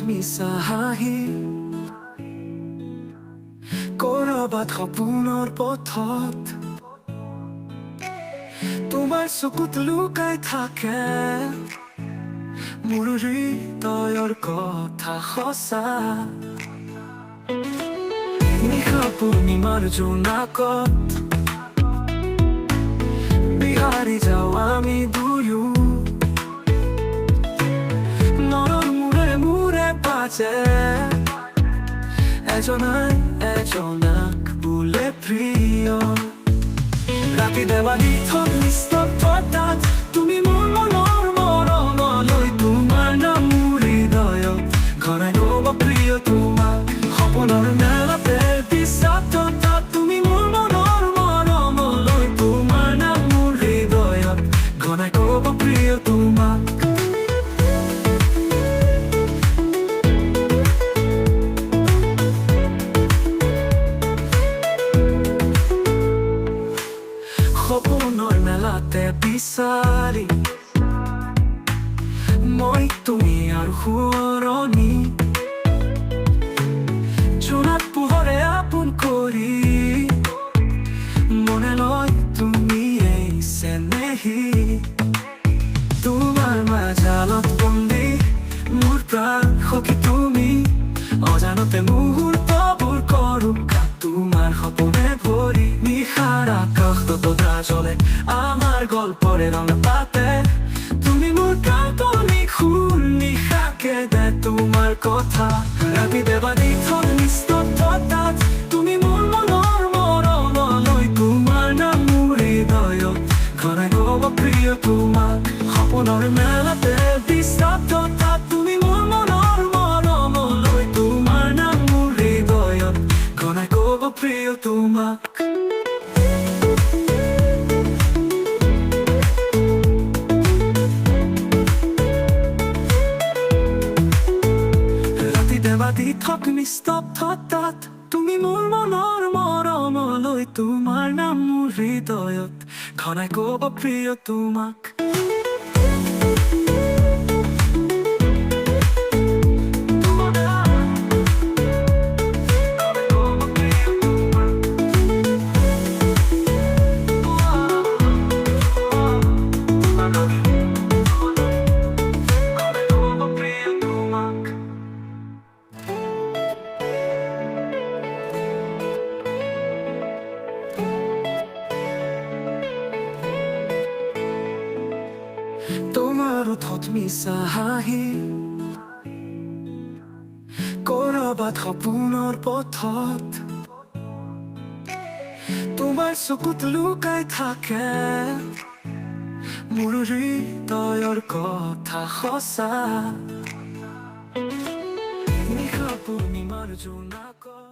মিছা হাঁহি ক'ৰবাত সপোনৰ পথত তোমাৰ চকুত লুকাই থাকে মোৰ হৃদয়ৰ কথা সঁচা নিশা পূৰ্ণিমাৰ জোনাকত বিহাৰী যাওঁ আমি দুয়ো নৰৰ মূৰে মূৰে বাজে এজনাই এজনাক বোলে প্ৰিয় ৰাতি দেৱালী থক নিস্তব্ধতাত তুমি মোৰ মনৰ মৰমলৈ তোমাৰ নাম মোৰ হৃদয়ত ঘনাই ক'ব প্ৰিয় তোমাক সপোনৰ মেলাতে বিষাক্ততাত তুমি মোৰ মনৰ মৰমলৈ তোমাৰ নাম মোৰ হৃদয়ত ঘনাই ক'ব প্ৰিয় তোমাক সপোনৰ মেলাতে বিচাৰি মই তুমি আৰু সোঁৱৰণি জোনাক পোহৰে আপোন কৰি মনে লয় তুমি এই চেনেহী তোমাৰ মাজালত বন্দী মোৰ প্ৰাণ সখী তুমি অজানতে মুহূৰ্তবোৰ কৰোঁ তোমাৰ সপোনে ভৰি নিশাৰ আকাশত তৰা জ্বলে আমাৰ গল্পৰে ৰং পাতে তুমি মোৰ কাল্পনি সুৰ নিশাকে দে তোমাৰ কথা ৰাতি দেৱালী থক নিস্তব্ধতাত তুমি মোৰ মনৰ মৰমলৈ তোমাৰ নাম মোৰ হৃদয়ত ঘনাই ক'ব প্ৰিয় তোমাক সপোনৰ মেলাতে বিষাক্ততাত তুমি মোৰ মনৰ মৰমলৈ তোমাৰ নাম মোৰ হৃদয়ত ঘনাই ক'ব প্ৰিয় তোমাক ৰাতি দেৱালী থক নিস্তব্ধতাত তুমি মোৰ মনৰ মৰমলৈ তোমাৰ নাম মোৰ হৃদয়ত ঘনাই ক'ব প্ৰিয় তোমাক তোমাৰ ওঠত মিছা হাঁহি ক'ৰবাত সপোনৰ পথত তোমাৰ চকুত লুকাই থাকে মোৰ হৃদয়ৰ কথা সঁচা নিশা পূৰ্ণিমাৰ জোনাকত